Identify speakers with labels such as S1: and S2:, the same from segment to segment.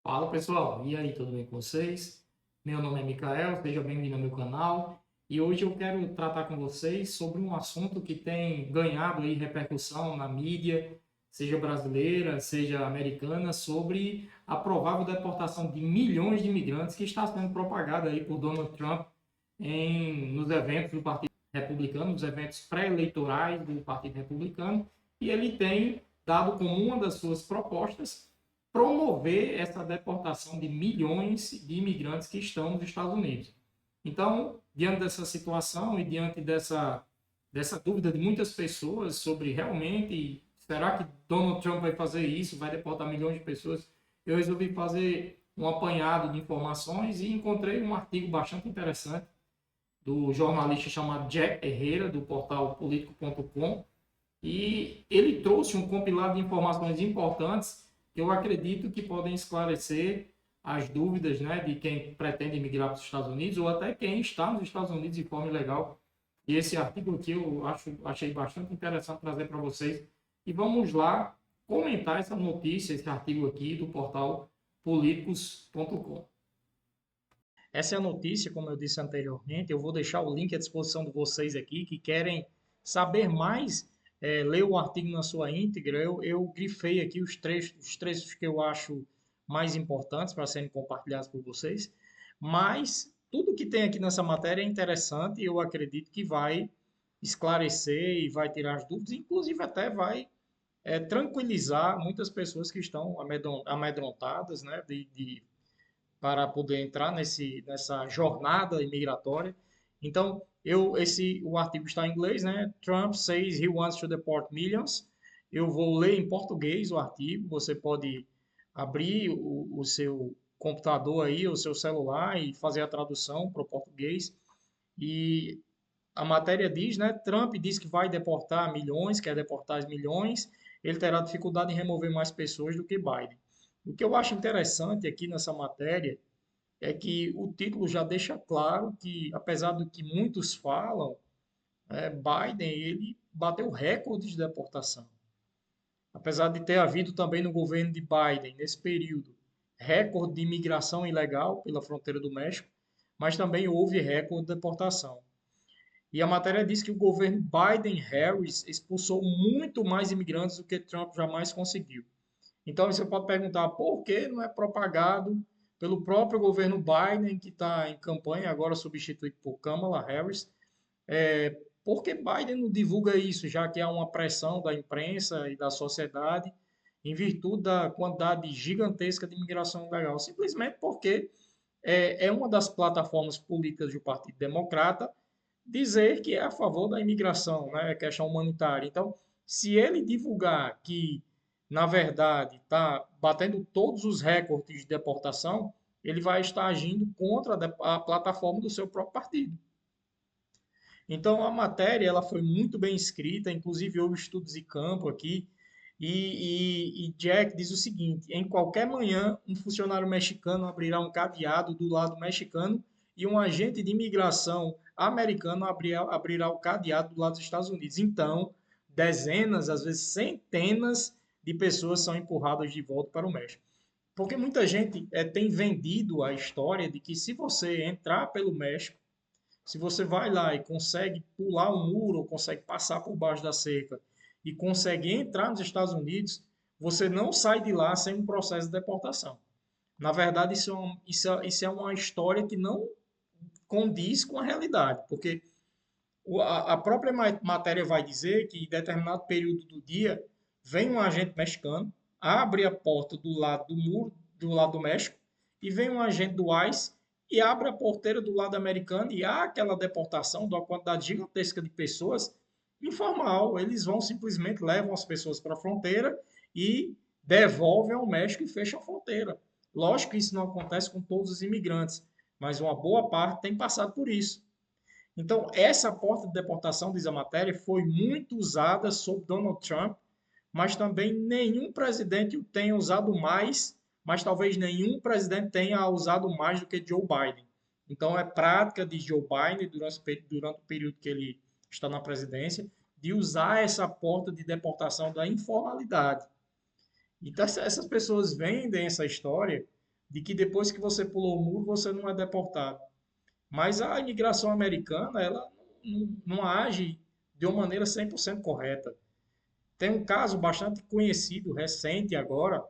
S1: Fala pessoal, e aí, tudo bem com vocês? Meu nome é Mikael, seja bem-vindo ao meu canal e hoje eu quero tratar com vocês sobre um assunto que tem ganhado aí repercussão na mídia, seja brasileira, seja americana, sobre a provável deportação de milhões de imigrantes que está sendo propagada aí por Donald Trump nos eventos do Partido Republicano, nos eventos pré-eleitorais do Partido Republicano, e ele tem dado como uma das suas propostas promover essa deportação de milhões de imigrantes que estão nos Estados Unidos. Então, diante dessa situação e diante dessa dúvida de muitas pessoas sobre realmente, será que Donald Trump vai fazer isso, vai deportar milhões de pessoas, eu resolvi fazer um apanhado de informações e encontrei um artigo bastante interessante do jornalista chamado Jack Herrera, do portal político.com, e ele trouxe um compilado de informações importantes que eu acredito que podem esclarecer as dúvidas, né, de quem pretende migrar para os Estados Unidos ou até quem está nos Estados Unidos de forma ilegal. E esse artigo aqui eu achei bastante interessante trazer para vocês. E vamos lá comentar essa notícia, esse artigo aqui do portal políticos.com. Essa é a notícia, como eu disse anteriormente. Eu vou deixar o link à disposição de vocês aqui que querem saber mais, ler o artigo na sua íntegra. Eu grifei aqui os trechos que eu acho mais importantes para serem compartilhados por vocês. Mas tudo que tem aqui nessa matéria é interessante e eu acredito que vai esclarecer e vai tirar as dúvidas, inclusive até vai tranquilizar muitas pessoas que estão amedrontadas, né, para poder entrar nessa jornada imigratória. Então, o artigo está em inglês, né? Trump says he wants to deport millions. Eu vou ler em português o artigo. Você pode abrir o seu computador aí, o seu celular e fazer a tradução para o português. E a matéria diz, né? Trump diz que vai deportar milhões, quer deportar milhões. Ele terá dificuldade em remover mais pessoas do que Biden. O que eu acho interessante aqui nessa matéria é que o título já deixa claro que, apesar do que muitos falam, Biden ele bateu recordes de deportação. Apesar de ter havido também no governo de Biden, nesse período, recorde de imigração ilegal pela fronteira do México, mas também houve recorde de deportação. E a matéria diz que o governo Biden-Harris expulsou muito mais imigrantes do que Trump jamais conseguiu. Então você pode perguntar por que não é propagado pelo próprio governo Biden, que está em campanha, agora substituído por Kamala Harris. Por que Biden não divulga isso, já que há uma pressão da imprensa e da sociedade em virtude da quantidade gigantesca de imigração ilegal? Simplesmente porque é uma das plataformas políticas do Partido Democrata dizer que é a favor da imigração, né, questão humanitária. Então, se ele divulgar que, na verdade, está batendo todos os recordes de deportação, ele vai estar agindo contra a plataforma do seu próprio partido. Então, a matéria ela foi muito bem escrita, inclusive houve estudos de campo aqui, e Jack diz o seguinte: em qualquer manhã, um funcionário mexicano abrirá um cadeado do lado mexicano e um agente de imigração americano abrirá o cadeado do lado dos Estados Unidos. Então, dezenas, às vezes centenas de pessoas são empurradas de volta para o México. Porque muita gente tem vendido a história de que se você entrar pelo México, se você vai lá e consegue pular um muro, ou consegue passar por baixo da cerca e consegue entrar nos Estados Unidos, você não sai de lá sem um processo de deportação. Na verdade, isso é uma história que não condiz com a realidade, porque a própria matéria vai dizer que em determinado período do dia vem um agente mexicano, abre a porta do lado do muro, do lado do México, e vem um agente do ICE e abre a porteira do lado americano e há aquela deportação de uma quantidade gigantesca de pessoas informal. Eles vão simplesmente levam as pessoas para a fronteira e devolvem ao México e fecham a fronteira. Lógico que isso não acontece com todos os imigrantes, mas uma boa parte tem passado por isso. Então, essa porta de deportação, diz a matéria, foi muito usada sob Donald Trump, mas também nenhum presidente o tenha usado mais, mas talvez nenhum presidente tenha usado mais do que Joe Biden. Então, é prática de Joe Biden, durante o período que ele está na presidência, de usar essa porta de deportação da informalidade. Então, essas pessoas vendem essa história
S2: de que depois que você pulou o muro, você não é deportado. Mas a imigração americana, ela não age de uma maneira 100% correta. Tem um caso bastante conhecido, recente agora,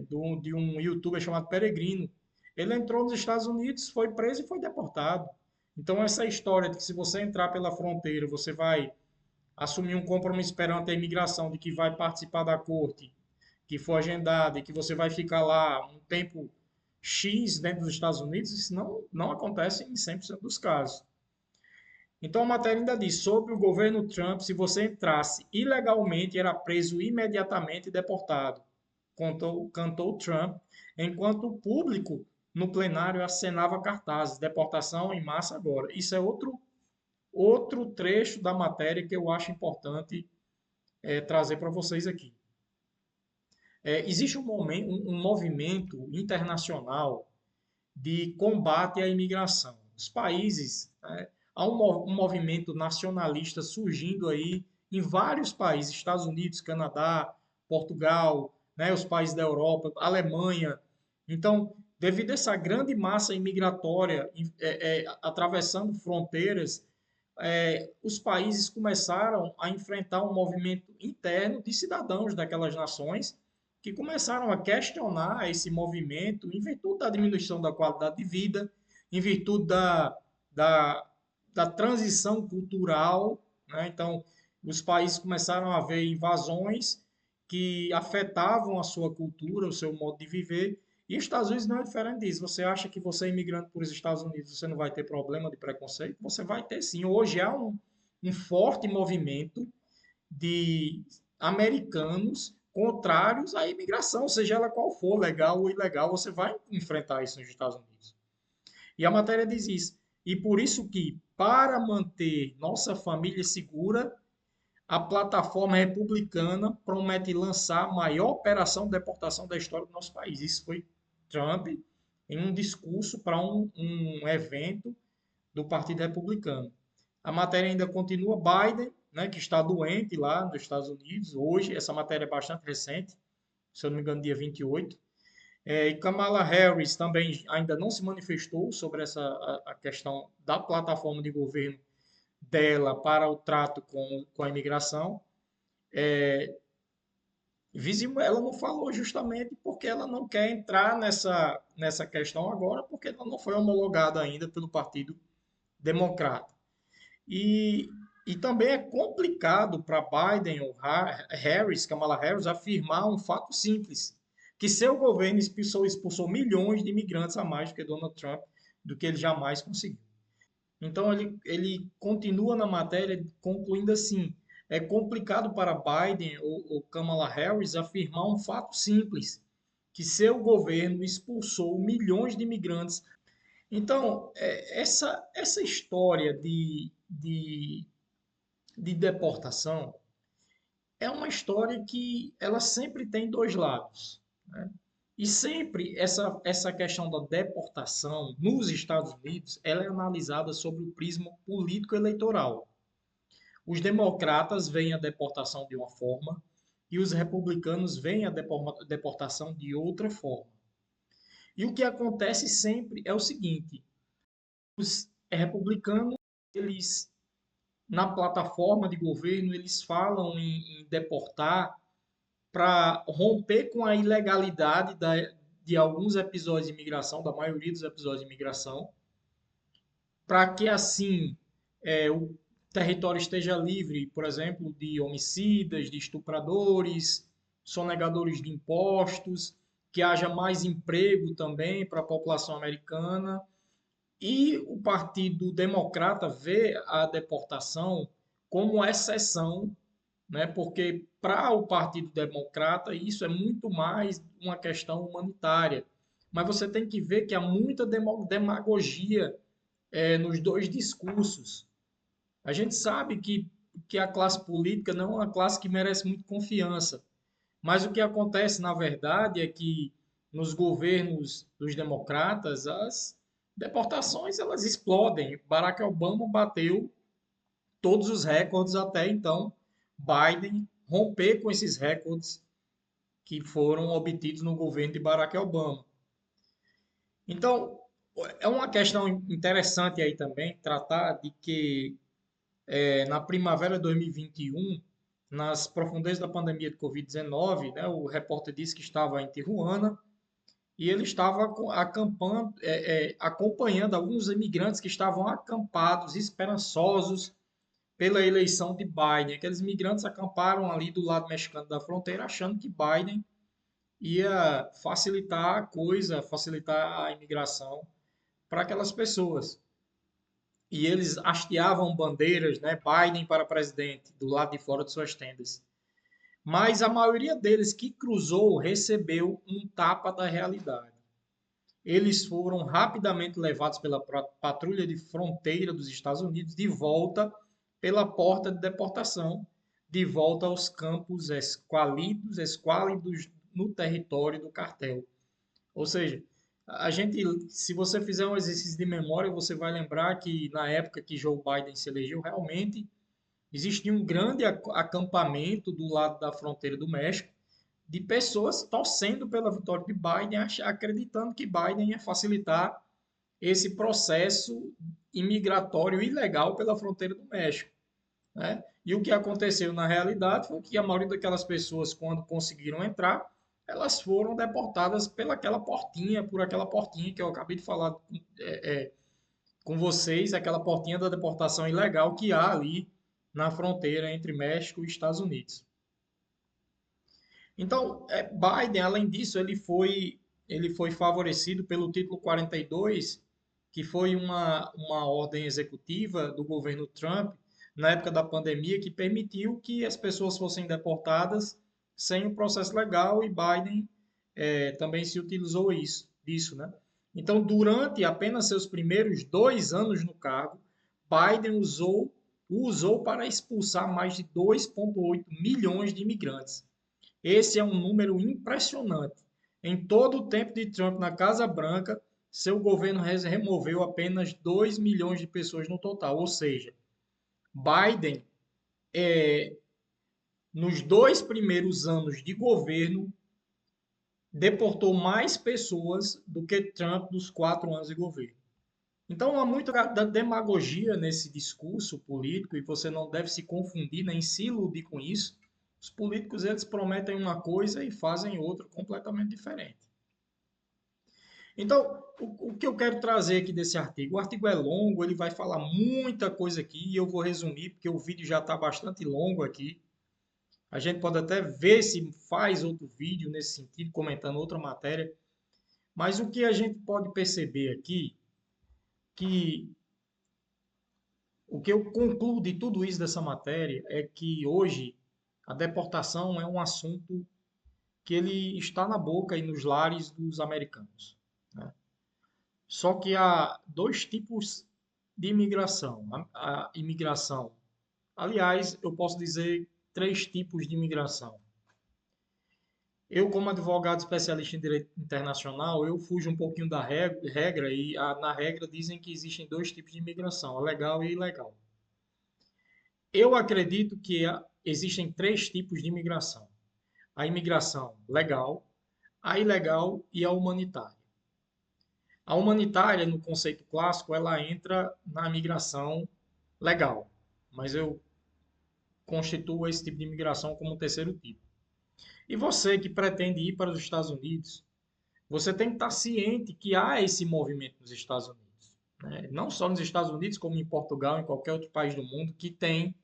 S2: de um youtuber chamado Peregrino. Ele entrou nos Estados Unidos, foi preso e foi deportado. Então, essa história de que se você entrar pela fronteira, você vai assumir um compromisso perante a imigração de que vai participar da corte, que for agendada e que você vai ficar lá um tempo X dentro dos Estados Unidos, isso não acontece em 100% dos casos. Então a matéria ainda diz, sobre o governo Trump, se você entrasse ilegalmente, era preso imediatamente e deportado, cantou Trump, enquanto o público no plenário acenava cartazes, deportação em massa agora. Isso é outro trecho da matéria que eu acho importante trazer para vocês aqui. Existe um movimento internacional de combate à imigração. Os países, né, há um movimento nacionalista surgindo aí em vários países, Estados Unidos, Canadá, Portugal, né, os países da Europa, Alemanha. Então, devido a essa grande massa imigratória atravessando fronteiras, os países começaram a enfrentar um movimento interno de cidadãos daquelas nações que começaram a questionar esse movimento em virtude da diminuição da qualidade de vida, em virtude da, da transição cultural. Né? Então, os países começaram a ver invasões que afetavam a sua cultura, o seu modo de viver, e os Estados Unidos não é diferente disso. Você acha que você é imigrante para os Estados Unidos, você não vai ter problema de preconceito? Você vai ter sim. Hoje há um forte movimento de americanos contrários à imigração, seja ela qual for, legal ou ilegal, você vai enfrentar isso nos Estados Unidos. E a matéria diz isso. E por isso que, para manter nossa família segura, a plataforma republicana promete lançar a maior operação de deportação da história do nosso país. Isso foi Trump em um discurso para um evento do Partido Republicano. A matéria ainda continua. Biden, né, que está doente lá nos Estados Unidos hoje, essa matéria é bastante recente, se eu não me engano, dia 28. E Kamala Harris também ainda não se manifestou sobre a questão da plataforma de governo dela para o trato com a imigração. Ela não falou justamente porque ela não quer entrar nessa questão agora, porque ela não foi homologada ainda pelo Partido Democrata. E, e também é complicado para Biden ou Harris, Kamala Harris, afirmar um fato simples, que seu governo expulsou milhões de imigrantes a mais do que Donald Trump, do que ele jamais conseguiu. Então ele continua na matéria concluindo assim: é complicado para Biden ou Kamala Harris afirmar um fato simples, que seu governo expulsou milhões de imigrantes. Então, essa história de deportação é uma história que ela sempre tem dois lados. Né? E sempre essa questão da deportação nos Estados Unidos ela é analisada sobre o prisma político-eleitoral. Os democratas veem a deportação de uma forma e os republicanos veem a deportação de outra forma. E o que acontece sempre é o seguinte: os republicanos, eles na plataforma de governo, eles falam em deportar para romper com a ilegalidade de alguns episódios de imigração, da maioria dos episódios de imigração, para que assim o território esteja livre, por exemplo, de homicidas, de estupradores, sonegadores de impostos, que haja mais emprego também para a população americana. E o Partido Democrata vê a deportação como exceção, né? Porque para o Partido Democrata isso é muito mais uma questão humanitária. Mas você tem que ver que há muita demagogia nos dois discursos. A gente sabe que a classe política não é uma classe que merece muito confiança. Mas o que acontece, na verdade, é que nos governos dos democratas, as deportações elas explodem. Barack Obama bateu todos os recordes até então. Biden romper com esses recordes que foram obtidos no governo de Barack Obama. Então, é uma questão interessante aí também tratar de que na primavera de 2021, nas profundezas da pandemia de Covid-19, né, o repórter disse que estava em Tijuana e ele estava acompanhando alguns imigrantes que estavam acampados, esperançosos pela eleição de Biden. Aqueles imigrantes acamparam ali do lado mexicano da fronteira, achando que Biden ia facilitar a coisa, facilitar a imigração para aquelas pessoas. E eles hasteavam bandeiras, né, Biden para presidente, do lado de fora de suas tendas. Mas a maioria deles que cruzou recebeu um tapa da realidade. Eles foram rapidamente levados pela patrulha de fronteira dos Estados Unidos de volta pela porta de deportação, de volta aos campos esquálidos no território do cartel. Ou seja, a gente, se você fizer um exercício de memória, você vai lembrar que na época que Joe Biden se elegeu, realmente existia um grande acampamento do lado da fronteira do México de pessoas torcendo pela vitória de Biden, acreditando que Biden ia facilitar esse processo imigratório ilegal pela fronteira do México, né? E o que aconteceu na realidade foi que a maioria daquelas pessoas, quando conseguiram entrar, elas foram deportadas por aquela portinha que eu acabei de falar com vocês, aquela portinha da deportação ilegal que há ali na fronteira entre México e Estados Unidos. Então, Biden, além disso, ele foi favorecido pelo título 42, que foi uma ordem executiva do governo Trump, na época da pandemia, que permitiu que as pessoas fossem deportadas sem o processo legal, e Biden também se utilizou disso, né? Então, durante apenas seus primeiros 2 anos no cargo, Biden usou para expulsar mais de 2,8 milhões de imigrantes. Esse é um número impressionante. Em todo o tempo de Trump na Casa Branca, seu governo removeu apenas 2 milhões de pessoas no total. Ou seja, Biden, nos 2 primeiros anos de governo, deportou mais pessoas do que Trump nos 4 anos de governo. Então há muita demagogia nesse discurso político e você não deve se confundir nem se iludir com isso. Os políticos eles prometem uma coisa e fazem outra completamente diferente. Então, o que eu quero trazer aqui desse artigo? O artigo é longo, ele vai falar muita coisa aqui e eu vou resumir porque o vídeo já está bastante longo aqui. A gente pode até ver se faz outro vídeo nesse sentido, comentando outra matéria. Mas o que a gente pode perceber aqui, que o que eu concluo de tudo isso dessa matéria é que hoje a deportação é um assunto que ele está na boca e nos lares dos americanos, né? Só que há dois tipos de imigração. A imigração, aliás, eu posso dizer 3 tipos de imigração. Eu, como advogado especialista em direito internacional, eu fujo um pouquinho da regra e na regra dizem que existem 2 tipos de imigração, a legal e a ilegal. Eu acredito que existem 3 tipos de imigração: a imigração legal, a ilegal e a humanitária. A humanitária, no conceito clássico, ela entra na imigração legal, mas eu constituo esse tipo de imigração como o terceiro tipo. E você que pretende ir para os Estados Unidos, você tem que estar ciente que há esse movimento nos Estados Unidos, né? Não só nos Estados Unidos, como em Portugal, em qualquer outro país do mundo, que tem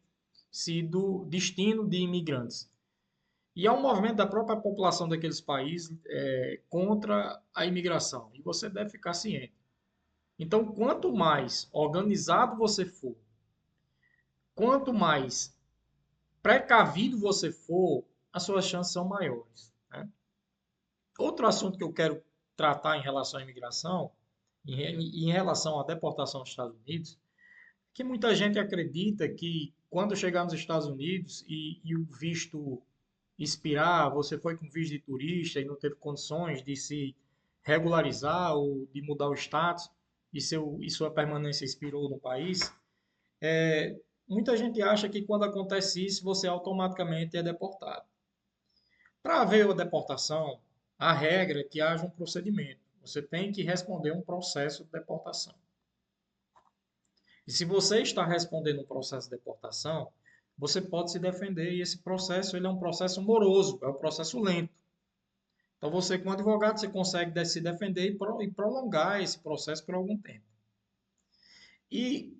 S2: sido destino de imigrantes. E há um movimento da própria população daqueles países contra a imigração. E você deve ficar ciente. Então, quanto mais organizado você for, quanto mais precavido você for, as suas chances são maiores, né? Outro assunto que eu quero tratar em relação à imigração, em relação à deportação aos Estados Unidos, que muita gente acredita que quando chegar nos Estados Unidos e o visto expirar, você foi com visto de turista e não teve condições de se regularizar ou de mudar o status e sua permanência expirou no país, muita gente acha que quando acontece isso, você automaticamente é deportado. Para haver a deportação, a regra é que haja um procedimento. Você tem que responder um processo de deportação. E se você está respondendo um processo de deportação, você pode se defender e esse processo ele é um processo moroso, é um processo lento. Então você, como advogado, você consegue se defender e prolongar esse processo por algum tempo. E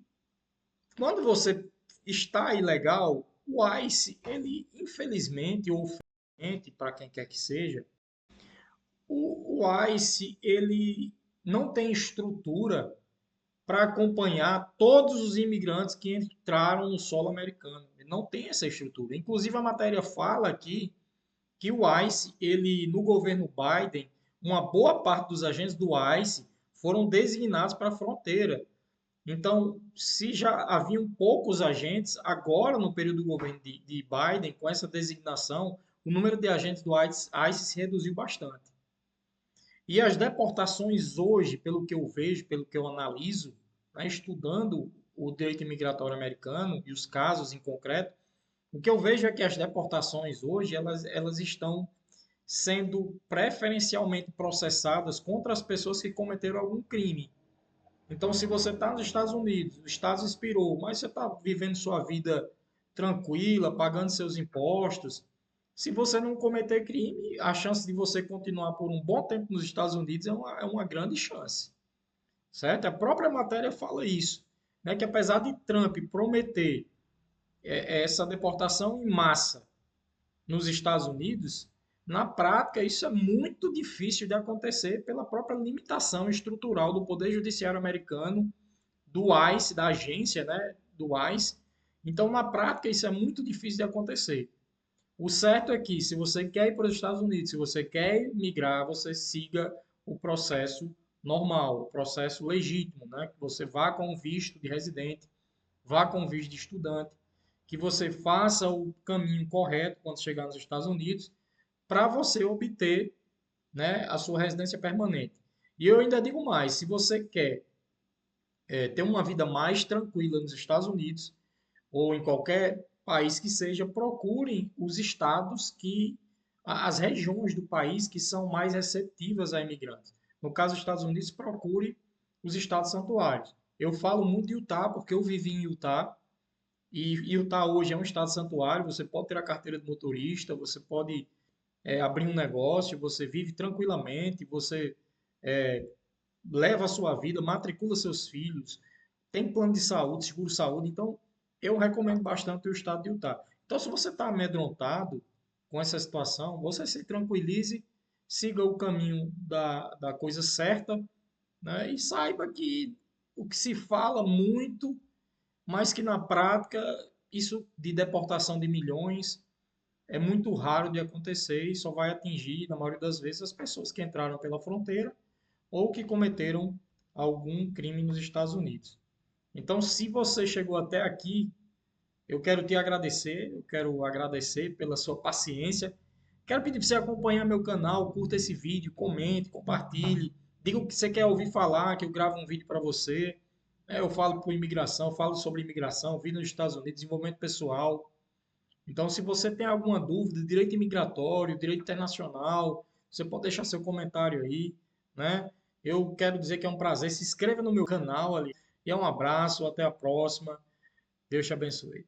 S2: quando você está ilegal, o ICE, ele infelizmente ou felizmente, para quem quer que seja, o ICE ele não tem estrutura para acompanhar todos os imigrantes que entraram no solo americano. Ele não tem essa estrutura. Inclusive a matéria fala aqui que o ICE, ele no governo Biden, uma boa parte dos agentes do ICE foram designados para a fronteira. Então, se já haviam poucos agentes, agora no período do governo de Biden, com essa designação, o número de agentes do ICE se reduziu bastante. E as deportações hoje, pelo que eu vejo, pelo que eu analiso, né, estudando o direito imigratório americano e os casos em concreto, o que eu vejo é que as deportações hoje elas estão sendo preferencialmente processadas contra as pessoas que cometeram algum crime. Então, se você está nos Estados Unidos, o Estado expirou, mas você está vivendo sua vida tranquila, pagando seus impostos, se você não cometer crime, a chance de você continuar por um bom tempo nos Estados Unidos é uma grande chance, certo? A própria matéria fala isso, né? Que apesar de Trump prometer essa deportação em massa nos Estados Unidos, na prática isso é muito difícil de acontecer pela própria limitação estrutural do Poder Judiciário americano, do ICE, da agência, né, do ICE. Então, na prática, isso é muito difícil de acontecer. O certo é que, se você quer ir para os Estados Unidos, se você quer migrar, você siga o processo normal, o processo legítimo, né? Que você vá com visto de residente, vá com visto de estudante, que você faça o caminho correto quando chegar nos Estados Unidos, para você obter, né, a sua residência permanente. E eu ainda digo mais, se você quer ter uma vida mais tranquila nos Estados Unidos, ou em qualquer país que seja, procurem os estados as regiões do país que são mais receptivas a imigrantes. No caso dos Estados Unidos, procure os estados santuários. Eu falo muito de Utah porque eu vivi em Utah e Utah hoje é um estado santuário. Você pode ter a carteira de motorista, você pode abrir um negócio, você vive tranquilamente, você é, leva a sua vida, matricula seus filhos, tem plano de saúde, seguro-saúde. Então, eu recomendo bastante o estado de Utah. Então, se você está amedrontado com essa situação, você se tranquilize, siga o caminho da coisa certa, né? E saiba que o que se fala muito, mas que na prática, isso de deportação de milhões é muito raro de acontecer e só vai atingir, na maioria das vezes, as pessoas que entraram pela fronteira ou que cometeram algum crime nos Estados Unidos. Então, se você chegou até aqui, eu quero te agradecer, eu quero agradecer pela sua paciência. Quero pedir para você acompanhar meu canal, curta esse vídeo, comente, compartilhe, diga o que você quer ouvir falar, que eu gravo um vídeo para você. Eu falo por imigração, falo sobre imigração, vida nos Estados Unidos, desenvolvimento pessoal. Então, se você tem alguma dúvida de direito imigratório, direito internacional, você pode deixar seu comentário aí, né? Eu quero dizer que é um prazer. Se inscreva no meu canal ali. E é um abraço, até a próxima. Deus te abençoe.